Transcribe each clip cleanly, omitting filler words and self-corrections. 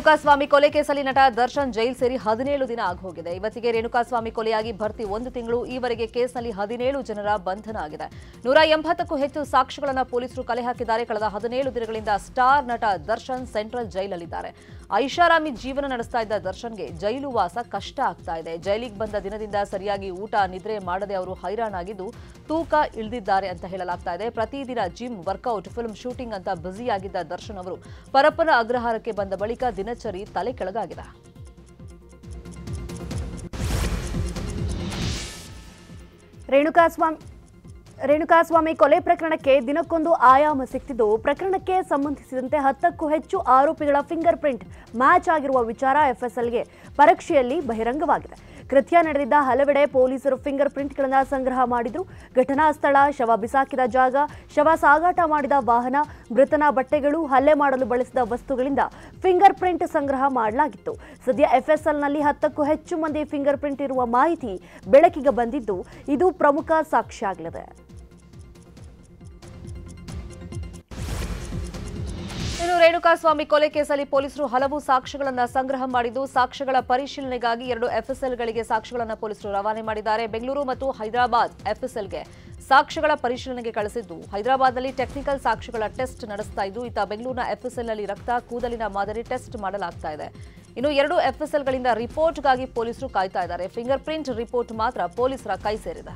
ರೇಣುಕಾಸ್ವಾಮಿ ಕೊಲೆ ಕೇಸಲ್ಲಿ ನಟ ದರ್ಶನ್ ಜೈಲ್ ಸೇರಿ 17 ದಿನ ಆಗೋಗಿದೆ. ಇವತ್ತಿಗೆ ರೇಣುಕಾಸ್ವಾಮಿ ಕೊಲೆಯಾಗಿ ಭರ್ತಿ 1 ತಿಂಗಳು. ಈವರೆಗೆ ಕೇಸ್ನಲ್ಲಿ 17 ಜನರ ಬಂಧನ ಆಗಿದೆ. 180ಕ್ಕೂ ಹೆಚ್ಚು ಸಾಕ್ಷಿಗಳನ್ನು ಪೊಲೀಸರು ಕಲೆ ಹಾಕಿದ್ದಾರೆ. ಕಳೆದ 17 ದಿನಗಳಿಂದ ಸ್ಟಾರ್ ನಟ ದರ್ಶನ್ ಸೆಂಟ್ರಲ್ ಜೈಲಲ್ಲಿದ್ದಾರೆ. ಐಷಾರಾಮಿ ಜೀವನ ನಡೆಸ್ತಾ ಇದ್ದ ದರ್ಶನ್ಗೆ ಜೈಲು ವಾಸ ಕಷ್ಟ ಆಗ್ತಾ ಇದೆ. ಜೈಲಿಗೆ ಬಂದ ದಿನದಿಂದ ಸರಿಯಾಗಿ ಊಟ ನಿದ್ರೆ ಮಾಡದೆ ಅವರು ಹೈರಾಣಾಗಿದ್ದು ತೂಕ ಇಳಿದಿದ್ದಾರೆ ಅಂತ ಹೇಳಲಾಗ್ತಾ ಇದೆ. ಪ್ರತಿದಿನ ಜಿಮ್, ವರ್ಕೌಟ್, ಫಿಲ್ಮ್ ಶೂಟಿಂಗ್ ಅಂತ ಬ್ಯುಸಿಯಾಗಿದ್ದ ದರ್ಶನ್ ಅವರು ಪರಪ್ಪನ ಅಗ್ರಹಾರಕ್ಕೆ ಬಂದ ಬಳಿಕ ದಿನಚರಿ ತಲೆ ಕೆಳಗಾಗಿದೆ. ರೇಣುಕಾಸ್ವಾಮಿ ಕೊಲೆ ಪ್ರಕರಣಕ್ಕೆ ದಿನಕ್ಕೊಂದು ಆಯಾಮ ಸಿಕ್ತಿದ್ದು, ಪ್ರಕರಣಕ್ಕೆ ಸಂಬಂಧಿಸಿದಂತೆ 10ಕ್ಕೂ ಹೆಚ್ಚು ಆರೋಪಿಗಳ ಫಿಂಗರ್ ಪ್ರಿಂಟ್ ಮ್ಯಾಚ್ ಆಗಿರುವ ವಿಚಾರ ಎಫ್ಎಸ್ಎಲ್ಗೆ ಪರೀಕ್ಷೆಯಲ್ಲಿ ಬಹಿರಂಗವಾಗಿದೆ. ಕೃತ್ಯ ನಡೆದಿದ್ದ ಹಲವೆಡೆ ಪೊಲೀಸರು ಫಿಂಗರ್ ಪ್ರಿಂಟ್ಗಳನ್ನು ಸಂಗ್ರಹ ಮಾಡಿದ್ರು. ಘಟನಾ ಸ್ಥಳ, ಶವ ಬಿಸಾಕಿದ ಜಾಗ, ಶವ ಸಾಗಾಟ ಮಾಡಿದ ವಾಹನ, ಮೃತನ ಬಟ್ಟೆಗಳು, ಹಲ್ಲೆ ಮಾಡಲು ಬಳಸಿದ ವಸ್ತುಗಳಿಂದ ಫಿಂಗರ್ ಪ್ರಿಂಟ್ ಸಂಗ್ರಹ ಮಾಡಲಾಗಿತ್ತು. ಸದ್ಯ ಎಫ್ಎಸ್ಎಲ್ನಲ್ಲಿ 10ಕ್ಕೂ ಹೆಚ್ಚು ಮಂದಿ ಫಿಂಗರ್ ಪ್ರಿಂಟ್ ಇರುವ ಮಾಹಿತಿ ಬೆಳಕಿಗೆ ಬಂದಿದ್ದು, ಇದು ಪ್ರಮುಖ ಸಾಕ್ಷ್ಯವಾಗಲಿದೆ. ಇನ್ನು ರೇಣುಕಾಸ್ವಾಮಿ ಕೊಲೆ ಕೇಸಲ್ಲಿ ಪೊಲೀಸರು ಹಲವು ಸಾಕ್ಷ್ಯಗಳನ್ನು ಸಂಗ್ರಹ ಮಾಡಿದ್ದು, ಸಾಕ್ಷ್ಯಗಳ ಪರಿಶೀಲನೆಗಾಗಿ 2 ಎಫ್ಎಸ್ಎಲ್ಗಳಿಗೆ ಸಾಕ್ಷ್ಯಗಳನ್ನು ಪೊಲೀಸರು ರವಾನೆ ಮಾಡಿದ್ದಾರೆ. ಬೆಂಗಳೂರು ಮತ್ತು ಹೈದರಾಬಾದ್ ಎಫ್ಎಸ್ಎಲ್ಗೆ ಸಾಕ್ಷ್ಯಗಳ ಪರಿಶೀಲನೆಗೆ ಕಳಿಸಿದ್ದು, ಹೈದರಾಬಾದ್ನಲ್ಲಿ ಟೆಕ್ನಿಕಲ್ ಸಾಕ್ಷ್ಯಗಳ ಟೆಸ್ಟ್ ನಡೆಸ್ತಾ ಇದ್ದು, ಇತ್ತ ಬೆಂಗಳೂರಿನ ಎಫ್ಎಸ್ಎಲ್ನಲ್ಲಿ ರಕ್ತ, ಕೂದಲಿನ ಮಾದರಿ ಟೆಸ್ಟ್ ಮಾಡಲಾಗ್ತಾ ಇದೆ. ಇನ್ನು 2 ಎಫ್ಎಸ್ಎಲ್ಗಳಿಂದ ರಿಪೋರ್ಟ್ಗಾಗಿ ಪೊಲೀಸರು ಕಾಯ್ತಾ ಇದ್ದಾರೆ. ಫಿಂಗರ್ ಪ್ರಿಂಟ್ ರಿಪೋರ್ಟ್ ಮಾತ್ರ ಪೊಲೀಸರ ಕೈ ಸೇರಿದೆ.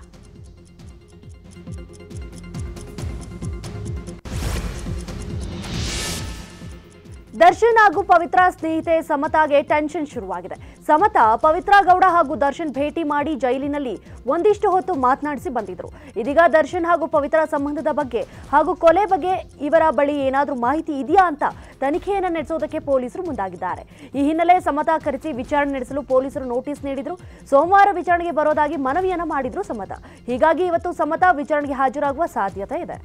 ದರ್ಶನ್ ಹಾಗೂ ಪವಿತ್ರ ಸ್ನೇಹಿತೆ ಸಮತಾಗೆ ಟೆನ್ಷನ್ ಶುರುವಾಗಿದೆ. ಸಮತಾ ಪವಿತ್ರ ಗೌಡ ಹಾಗೂ ದರ್ಶನ್ ಭೇಟಿ ಮಾಡಿ ಜೈಲಿನಲ್ಲಿ ಒಂದಿಷ್ಟು ಹೊತ್ತು ಮಾತನಾಡಿಸಿ ಬಂದಿದ್ರು. ಇದೀಗ ದರ್ಶನ್ ಹಾಗೂ ಪವಿತ್ರ ಸಂಬಂಧದ ಬಗ್ಗೆ ಹಾಗೂ ಕೊಲೆ ಬಗ್ಗೆ ಇವರ ಬಳಿ ಏನಾದರೂ ಮಾಹಿತಿ ಇದೆಯಾ ಅಂತ ತನಿಖೆಯನ್ನು ನಡೆಸೋದಕ್ಕೆ ಪೊಲೀಸರು ಮುಂದಾಗಿದ್ದಾರೆ. ಈ ಹಿನ್ನೆಲೆ ಸಮತಾ ಕರೆಸಿ ವಿಚಾರಣೆ ನಡೆಸಲು ಪೊಲೀಸರು ನೋಟಿಸ್ ನೀಡಿದ್ರು. ಸೋಮವಾರ ವಿಚಾರಣೆಗೆ ಬರೋದಾಗಿ ಮನವಿಯನ್ನ ಮಾಡಿದ್ರು ಸಮತಾ. ಹೀಗಾಗಿ ಇವತ್ತು ಸಮತಾ ವಿಚಾರಣೆಗೆ ಹಾಜರಾಗುವ ಸಾಧ್ಯತೆ ಇದೆ.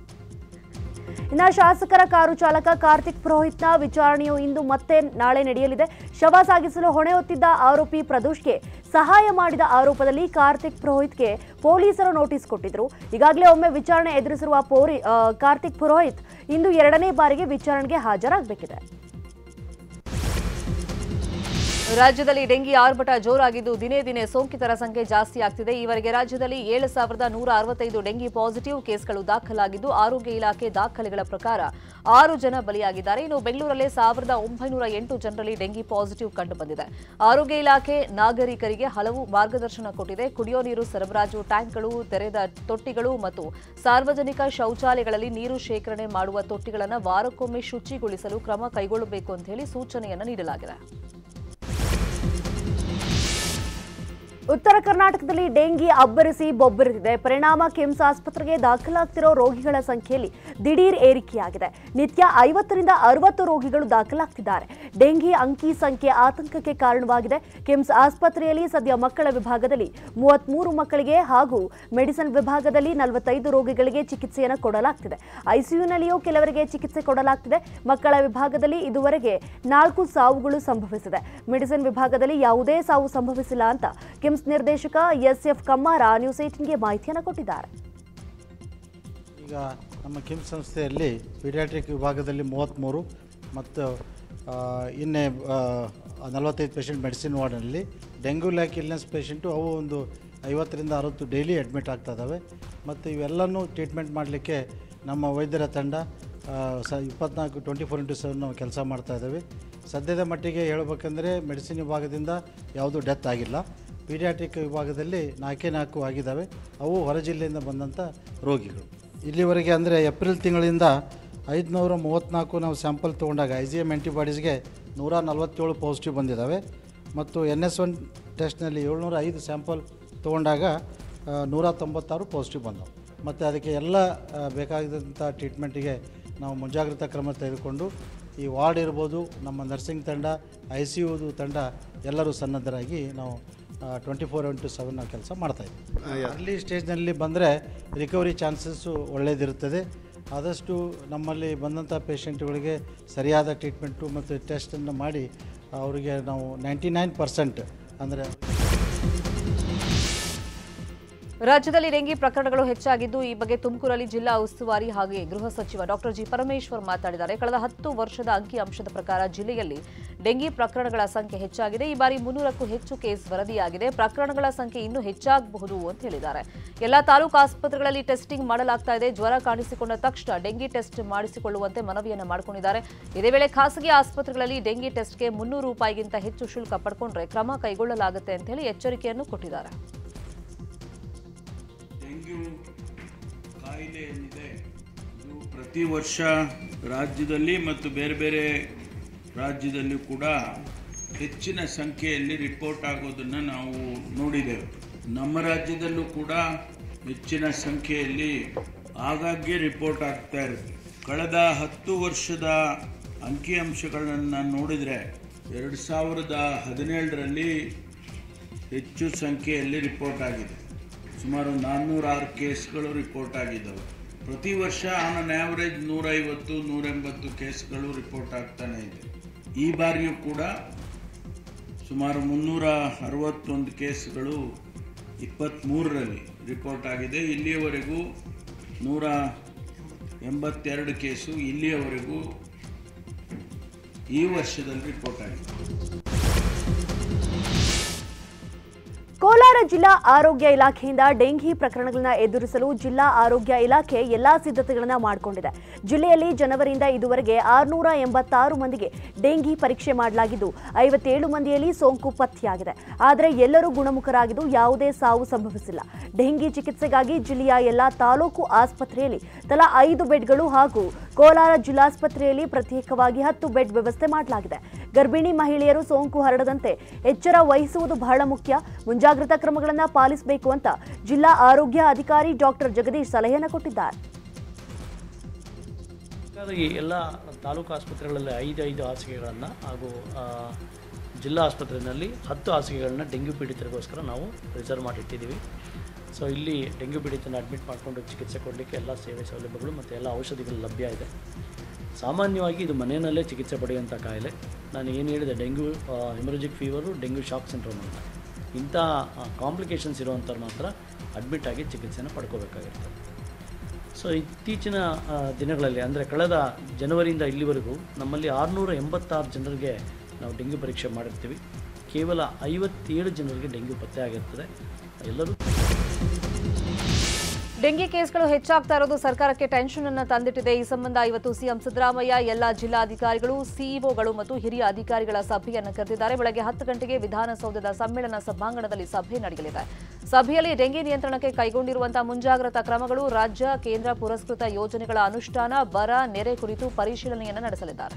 ಇನ್ನು ಶಾಸಕರ ಕಾರು ಚಾಲಕ ಕಾರ್ತಿಕ್ ಪುರೋಹಿತ್ನ ವಿಚಾರಣೆಯು ಇಂದು ಮತ್ತೆ ನಾಳೆ ನಡೆಯಲಿದೆ. ಶವ ಸಾಗಿಸಲು ಹೊಣೆ ಹೊತ್ತಿದ್ದ ಆರೋಪಿ ಪ್ರದೋಷ್ಗೆ ಸಹಾಯ ಮಾಡಿದ ಆರೋಪದಲ್ಲಿ ಕಾರ್ತಿಕ್ ಪುರೋಹಿತ್ಗೆ ಪೊಲೀಸರು ನೋಟಿಸ್ ಕೊಟ್ಟಿದ್ರು. ಈಗಾಗಲೇ ಒಮ್ಮೆ ವಿಚಾರಣೆ ಎದುರಿಸಿರುವ ಕಾರ್ತಿಕ್ ಪುರೋಹಿತ್ ಇಂದು 2ನೇ ಬಾರಿಗೆ ವಿಚಾರಣೆಗೆ ಹಾಜರಾಗಬೇಕಿದೆ. ರಾಜ್ಯದಲ್ಲಿ ಡೆಂಗಿ ಆರ್ಭಟ ಜೋರಾಗಿದ್ದು, ದಿನೇ ದಿನೇ ಸೋಂಕಿತರ ಸಂಖ್ಯೆ ಜಾಸ್ತಿ ಆಗ್ತಿದೆ. ಈವರೆಗೆ ರಾಜ್ಯದಲ್ಲಿ 7,165 ಡೆಂಗಿ ಪಾಸಿಟಿವ್ ಕೇಸ್ಗಳು ದಾಖಲಾಗಿದ್ದು, ಆರೋಗ್ಯ ಇಲಾಖೆ ದಾಖಲೆಗಳ ಪ್ರಕಾರ 6 ಜನ ಬಲಿಯಾಗಿದ್ದಾರೆ. ಇನ್ನು ಬೆಂಗಳೂರಲ್ಲಿ 1,908 ಜನರಲ್ಲಿ ಡೆಂಗಿ ಪಾಸಿಟಿವ್ ಕಂಡು ಬಂದಿದೆ. ಆರೋಗ್ಯ ಇಲಾಖೆ ನಾಗರಿಕರಿಗೆ ಹಲವು ಮಾರ್ಗದರ್ಶನ ಕೊಟ್ಟಿದೆ. ಕುಡಿಯೋ ನೀರು ಸರಬರಾಜು ಟ್ಯಾಂಕ್ಗಳು, ತೆರೆದ ತೊಟ್ಟಿಗಳು ಮತ್ತು ಸಾರ್ವಜನಿಕ ಶೌಚಾಲಯಗಳಲ್ಲಿ ನೀರು ಶೇಖರಣೆ ಮಾಡುವ ತೊಟ್ಟಿಗಳನ್ನು ವಾರಕ್ಕೊಮ್ಮೆ ಶುಚಿಗೊಳಿಸಲು ಕ್ರಮ ಕೈಗೊಳ್ಳಬೇಕು ಅಂತ ಹೇಳಿ ಸೂಚನೆಯನ್ನು ನೀಡಲಾಗಿದೆ. ಉತ್ತರ ಕರ್ನಾಟಕದಲ್ಲಿ ಡೆಂಗಿ ಅಬ್ಬರಿಸಿ ಬೊಬ್ಬರಿಸಿದೆ. ಪರಿಣಾಮ ಕಿಮ್ಸ್ ಆಸ್ಪತ್ರೆಗೆ ದಾಖಲಾಗ್ತಿರೋ ರೋಗಿಗಳ ಸಂಖ್ಯೆಯಲ್ಲಿ ದಿಢೀರ್ ಏರಿಕೆಯಾಗಿದೆ. ನಿತ್ಯ 50ರಿಂದ 60 ರೋಗಿಗಳು ದಾಖಲಾಗ್ತಿದ್ದಾರೆ. ಡೆಂಗಿ ಅಂಕಿ ಸಂಖ್ಯೆ ಆತಂಕಕ್ಕೆ ಕಾರಣವಾಗಿದೆ. ಕಿಮ್ಸ್ ಆಸ್ಪತ್ರೆಯಲ್ಲಿ ಸದ್ಯ ಮಕ್ಕಳ ವಿಭಾಗದಲ್ಲಿ 33 ಮಕ್ಕಳಿಗೆ ಹಾಗೂ ಮೆಡಿಸಿನ್ ವಿಭಾಗದಲ್ಲಿ 45 ರೋಗಿಗಳಿಗೆ ಚಿಕಿತ್ಸೆಯನ್ನು ಕೊಡಲಾಗ್ತಿದೆ. ಐಸಿಯುನಲ್ಲಿಯೂ ಕೆಲವರಿಗೆ ಚಿಕಿತ್ಸೆ ಕೊಡಲಾಗ್ತಿದೆ. ಮಕ್ಕಳ ವಿಭಾಗದಲ್ಲಿ ಇದುವರೆಗೆ 4 ಸಾವುಗಳು ಸಂಭವಿಸಿದೆ. ಮೆಡಿಸಿನ್ ವಿಭಾಗದಲ್ಲಿ ಯಾವುದೇ ಸಾವು ಸಂಭವಿಸಿಲ್ಲ ಅಂತ ಕಿಮ್ಸ್ ನಿರ್ದೇಶಕ ಎಸ್.ಎಫ್. ಕಮ್ಮಾರ ನ್ಯೂಸ್ 18ಗೆ ಮಾಹಿತಿಯನ್ನು ಕೊಟ್ಟಿದ್ದಾರೆ. ಈಗ ನಮ್ಮ ಕಿಮ್ಸ್ ಸಂಸ್ಥೆಯಲ್ಲಿ ಪೀಡಿಯಾಟ್ರಿಕ್ ವಿಭಾಗದಲ್ಲಿ 33 ಮತ್ತು ಇನ್ನೇ 45 ಪೇಷಂಟ್ ಮೆಡಿಸಿನ್ ವಾರ್ಡ್ನಲ್ಲಿ ಡೆಂಗ್ಯೂ ಲ್ಯಾಕ್ ಇಲ್ನೆಸ್ ಪೇಷಂಟು ಅವು ಒಂದು 50ರಿಂದ 60 ಡೈಲಿ ಅಡ್ಮಿಟ್ ಆಗ್ತಾ ಇದ್ದಾವೆ. ಮತ್ತು ಇವೆಲ್ಲನೂ ಟ್ರೀಟ್ಮೆಂಟ್ ಮಾಡಲಿಕ್ಕೆ ನಮ್ಮ ವೈದ್ಯರ ತಂಡ 24/7 ನಾವು ಕೆಲಸ ಮಾಡ್ತಾ ಇದ್ದೇವೆ. ಸದ್ಯದ ಮಟ್ಟಿಗೆ ಹೇಳಬೇಕಂದ್ರೆ ಮೆಡಿಸಿನ್ ವಿಭಾಗದಿಂದ ಯಾವುದೂ ಡೆತ್ ಆಗಿಲ್ಲ. ಪೀಡಿಯಾಟ್ರಿಕ್ ವಿಭಾಗದಲ್ಲಿ 4 ಆಗಿದ್ದಾವೆ. ಅವು ಹೊರ ಜಿಲ್ಲೆಯಿಂದ ಬಂದಂಥ ರೋಗಿಗಳು. ಇಲ್ಲಿವರೆಗೆ ಅಂದರೆ ಏಪ್ರಿಲ್ ತಿಂಗಳಿಂದ 534 ನಾವು ಸ್ಯಾಂಪಲ್ ತೊಗೊಂಡಾಗ IgM ಆ್ಯಂಟಿಬಾಡೀಸ್ಗೆ 147 ಪಾಸಿಟಿವ್ ಬಂದಿದ್ದಾವೆ. ಮತ್ತು NS1 ಟೆಸ್ಟ್ನಲ್ಲಿ 705 ಸ್ಯಾಂಪಲ್ ತೊಗೊಂಡಾಗ 196 ಪಾಸಿಟಿವ್ ಬಂದವು. ಮತ್ತು ಅದಕ್ಕೆ ಎಲ್ಲ ಬೇಕಾದಂಥ ಟ್ರೀಟ್ಮೆಂಟಿಗೆ ನಾವು ಮುಂಜಾಗ್ರತಾ ಕ್ರಮ ತೆಗೆದುಕೊಂಡು ಈ ವಾರ್ಡ್ ಇರ್ಬೋದು, ನಮ್ಮ ನರ್ಸಿಂಗ್ ತಂಡ, ICU ತಂಡ ಎಲ್ಲರೂ ಸನ್ನದ್ಧರಾಗಿ ನಾವು 24/7 ನಾವು ಕೆಲಸ ಮಾಡ್ತಾಯಿದ್ದೀವಿ. ಅರ್ಲಿ ಸ್ಟೇಜ್ನಲ್ಲಿ ಬಂದರೆ ರಿಕವರಿ ಚಾನ್ಸಸ್ಸು ಒಳ್ಳೆಯದಿರುತ್ತದೆ. ಆದಷ್ಟು ನಮ್ಮಲ್ಲಿ ಬಂದಂಥ ಪೇಷಂಟ್ಗಳಿಗೆ ಸರಿಯಾದ ಟ್ರೀಟ್ಮೆಂಟು ಮತ್ತು ಟೆಸ್ಟನ್ನು ಮಾಡಿ ಅವರಿಗೆ ನಾವು 99% ಅಂದರೆ ರಾಜ್ಯದಲ್ಲಿ ಡೆಂಗಿ ಪ್ರಕರಣಗಳು ಹೆಚ್ಚಾಗಿದ್ದು ಈ ಬಗ್ಗೆ ತುಮಕೂರಲ್ಲಿ ಜಿಲ್ಲಾ ಉಸ್ತುವಾರಿ ಹಾಗೆ ಗೃಹ ಸಚಿವ ಡಾಕ್ಟರ್ ಜಿ ಪರಮೇಶ್ವರ್ ಮಾತನಾಡಿದ್ದಾರೆ. ಕಳೆದ 10 ವರ್ಷದ ಅಂಕಿಅಂಶದ ಪ್ರಕಾರ ಜಿಲ್ಲೆಯಲ್ಲಿ ಡೆಂಗಿ ಪ್ರಕರಣಗಳ ಸಂಖ್ಯೆ ಹೆಚ್ಚಾಗಿದೆ. ಈ ಬಾರಿ 300ಕ್ಕೂ ಹೆಚ್ಚು ಕೇಸ್ ವರದಿಯಾಗಿದೆ. ಪ್ರಕರಣಗಳ ಸಂಖ್ಯೆ ಇನ್ನೂ ಹೆಚ್ಚಾಗಬಹುದು ಅಂತ ಹೇಳಿದ್ದಾರೆ. ಎಲ್ಲಾ ತಾಲೂಕು ಆಸ್ಪತ್ರೆಗಳಲ್ಲಿ ಟೆಸ್ಟಿಂಗ್ ಮಾಡಲಾಗ್ತಾ ಇದೆ. ಜ್ವರ ಕಾಣಿಸಿಕೊಂಡ ತಕ್ಷಣ ಡೆಂಗಿ ಟೆಸ್ಟ್ ಮಾಡಿಸಿಕೊಳ್ಳುವಂತೆ ಮನವಿಯನ್ನು ಮಾಡಿಕೊಂಡಿದ್ದಾರೆ. ಇದೇ ವೇಳೆ ಖಾಸಗಿ ಆಸ್ಪತ್ರೆಗಳಲ್ಲಿ ಡೆಂಗಿ ಟೆಸ್ಟ್ಗೆ 300 ರೂಪಾಯಿಗಿಂತ ಹೆಚ್ಚು ಶುಲ್ಕ ಪಡ್ಕೊಂಡ್ರೆ ಕ್ರಮ ಕೈಗೊಳ್ಳಲಾಗುತ್ತೆ ಅಂತ ಹೇಳಿ ಎಚ್ಚರಿಕೆಯನ್ನು ಕೊಟ್ಟಿದ್ದಾರೆ. ಡೆಂಗ್ಯೂ ಕಾಯಿಲೆ ಏನಿದೆ ಇದು ಪ್ರತಿ ವರ್ಷ ರಾಜ್ಯದಲ್ಲಿ ಮತ್ತು ಬೇರೆ ಬೇರೆ ರಾಜ್ಯದಲ್ಲೂ ಕೂಡ ಹೆಚ್ಚಿನ ಸಂಖ್ಯೆಯಲ್ಲಿ ರಿಪೋರ್ಟ್ ಆಗೋದನ್ನು ನಾವು ನೋಡಿದೆವು. ನಮ್ಮ ರಾಜ್ಯದಲ್ಲೂ ಕೂಡ ಹೆಚ್ಚಿನ ಸಂಖ್ಯೆಯಲ್ಲಿ ಆಗಾಗ್ಗೆ ರಿಪೋರ್ಟ್ ಆಗ್ತಾ ಇರುತ್ತೆ. ಕಳೆದ 10 ವರ್ಷದ ಅಂಕಿಅಂಶಗಳನ್ನು ನೋಡಿದರೆ 2017ರಲ್ಲಿ ಹೆಚ್ಚು ಸಂಖ್ಯೆಯಲ್ಲಿ ರಿಪೋರ್ಟ್ ಆಗಿದೆ. ಸುಮಾರು 406 ಕೇಸ್ಗಳು ರಿಪೋರ್ಟ್ ಆಗಿದ್ದವು. ಪ್ರತಿ ವರ್ಷ ಆನ್ ಆ್ಯಾವ್ರೇಜ್ 150-180 ಕೇಸ್ಗಳು ರಿಪೋರ್ಟ್ ಆಗ್ತಾನೆ ಇದೆ. ಈ ಬಾರಿಯೂ ಕೂಡ ಸುಮಾರು 361 ಕೇಸ್ಗಳು 23ರಲ್ಲಿ ರಿಪೋರ್ಟ್ ಆಗಿದೆ. ಇಲ್ಲಿಯವರೆಗೂ 182 ಕೇಸು ಇಲ್ಲಿಯವರೆಗೂ ಈ ವರ್ಷದಲ್ಲಿ ರಿಪೋರ್ಟ್ ಆಗಿದೆ. ಕೋಲಾರ ಜಿಲ್ಲಾ ಆರೋಗ್ಯ ಇಲಾಖೆಯಿಂದ ಡೆಂಗಿ ಪ್ರಕರಣಗಳನ್ನು ಎದುರಿಸಲು ಜಿಲ್ಲಾ ಆರೋಗ್ಯ ಇಲಾಖೆ ಎಲ್ಲಾ ಸಿದ್ಧತೆಗಳನ್ನು ಮಾಡಿಕೊಂಡಿದೆ. ಜಿಲ್ಲೆಯಲ್ಲಿ ಜನವರಿಯಿಂದ ಇದುವರೆಗೆ 686 ಮಂದಿಗೆ ಡೆಂಗಿ ಪರೀಕ್ಷೆ ಮಾಡಲಾಗಿದ್ದು 57 ಮಂದಿಯಲ್ಲಿ ಸೋಂಕು ಪತ್ತೆಯಾಗಿದೆ. ಆದರೆ ಎಲ್ಲರೂ ಗುಣಮುಖರಾಗಿದ್ದು ಯಾವುದೇ ಸಾವು ಸಂಭವಿಸಿಲ್ಲ. ಡೆಂಗಿ ಚಿಕಿತ್ಸೆಗಾಗಿ ಜಿಲ್ಲೆಯ ಎಲ್ಲಾ ತಾಲೂಕು ಆಸ್ಪತ್ರೆಯಲ್ಲಿ ತಲಾ 5 ಬೆಡ್ಗಳು ಹಾಗೂ ಕೋಲಾರ ಜಿಲ್ಲಾಸ್ಪತ್ರೆಯಲ್ಲಿ ಪ್ರತ್ಯೇಕವಾಗಿ 10 ಬೆಡ್ ವ್ಯವಸ್ಥೆ ಮಾಡಲಾಗಿದೆ. ಗರ್ಭಿಣಿ ಮಹಿಳೆಯರು ಸೋಂಕು ಹರಡದಂತೆ ಎಚ್ಚರ ವಹಿಸುವುದು ಬಹಳ ಮುಖ್ಯ. ಮುಂಜಾಗ್ರತಾ ಕ್ರಮಗಳನ್ನು ಪಾಲಿಸಬೇಕು ಅಂತ ಜಿಲ್ಲಾ ಆರೋಗ್ಯ ಅಧಿಕಾರಿ ಡಾಕ್ಟರ್ ಜಗದೀಶ್ ಸಲಹೆಯನ್ನು ಕೊಟ್ಟಿದ್ದಾರೆ. ಎಲ್ಲ ತಾಲೂಕು ಆಸ್ಪತ್ರೆಗಳಲ್ಲಿ 5 ಹಾಸಿಗೆಗಳನ್ನು ಹಾಗೂ ಜಿಲ್ಲಾ ಆಸ್ಪತ್ರೆಯಲ್ಲಿ 10 ಹಾಸಿಗೆಗಳನ್ನ ಡೆಂಗ್ಯೂ ಪೀಡಿತರಿಗೋಸ್ಕರ ನಾವು ರಿಸರ್ವ್ ಮಾಡಿಟ್ಟಿದ್ದೀವಿ. ಸೊ ಇಲ್ಲಿ ಡೆಂಗ್ಯೂ ಪೀಡಿತನ ಅಡ್ಮಿಟ್ ಮಾಡಿಕೊಂಡು ಚಿಕಿತ್ಸೆ ಕೊಡಲಿಕ್ಕೆ ಎಲ್ಲ ಸೇವೆ ಸೌಲಭ್ಯಗಳು ಮತ್ತು ಎಲ್ಲ ಔಷಧಿಗಳು ಲಭ್ಯ ಇದೆ. ಸಾಮಾನ್ಯವಾಗಿ ಇದು ಮನೆಯಲ್ಲೇ ಚಿಕಿತ್ಸೆ ಪಡೆಯುವಂಥ ಕಾಯಿಲೆ. ನಾನು ಏನು ಹೇಳಿದೆ, dengue haemorrhagic fever, dengue shock syndrome ಅಂತ ಇಂಥ ಕಾಂಪ್ಲಿಕೇಶನ್ಸ್ ಇರುವಂಥವ್ರು ಮಾತ್ರ ಅಡ್ಮಿಟ್ ಆಗಿ ಚಿಕಿತ್ಸೆನ ಪಡ್ಕೋಬೇಕಾಗಿರ್ತದೆ. ಸೊ ಇತ್ತೀಚಿನ ದಿನಗಳಲ್ಲಿ ಅಂದರೆ ಕಳೆದ ಜನವರಿಯಿಂದ ಇಲ್ಲಿವರೆಗೂ ನಮ್ಮಲ್ಲಿ 686 ಜನರಿಗೆ ನಾವು ಡೆಂಗ್ಯೂ ಪರೀಕ್ಷೆ ಮಾಡಿರ್ತೀವಿ. ಕೇವಲ 57 ಜನರಿಗೆ ಡೆಂಗ್ಯೂ ಪತ್ತೆ ಆಗಿರ್ತದೆ. ಎಲ್ಲರೂ ಡೆಂಗಿ ಕೇಸ್ಗಳು ಹೆಚ್ಚಾಗ್ತಾ ಇರೋದು ಸರ್ಕಾರಕ್ಕೆ ಟೆನ್ಷನ್ ಅನ್ನು ತಂದಿಟ್ಟಿದೆ. ಈ ಸಂಬಂಧ ಇವತ್ತು ಸಿಎಂ ಸಿದ್ದರಾಮಯ್ಯ ಎಲ್ಲ ಜಿಲ್ಲಾಧಿಕಾರಿಗಳು, ಸಿಇಒಗಳು ಮತ್ತು ಹಿರಿಯ ಅಧಿಕಾರಿಗಳ ಸಭೆಯನ್ನು ಕರೆದಿದ್ದಾರೆ. ಬೆಳಗ್ಗೆ 10 ಗಂಟೆಗೆ ವಿಧಾನಸೌಧದ ಸಮ್ಮೇಳನ ಸಭಾಂಗಣದಲ್ಲಿ ಸಭೆ ನಡೆಯಲಿದೆ. ಸಭೆಯಲ್ಲಿ ಡೆಂಗಿ ನಿಯಂತ್ರಣಕ್ಕೆ ಕೈಗೊಂಡಿರುವಂತಹ ಮುಂಜಾಗ್ರತಾ ಕ್ರಮಗಳು, ರಾಜ್ಯ ಕೇಂದ್ರ ಪುರಸ್ಕೃತ ಯೋಜನೆಗಳ ಅನುಷ್ಠಾನ, ಬರ, ನೆರೆ ಕುರಿತು ಪರಿಶೀಲನೆಯನ್ನು ನಡೆಸಲಿದ್ದಾರೆ.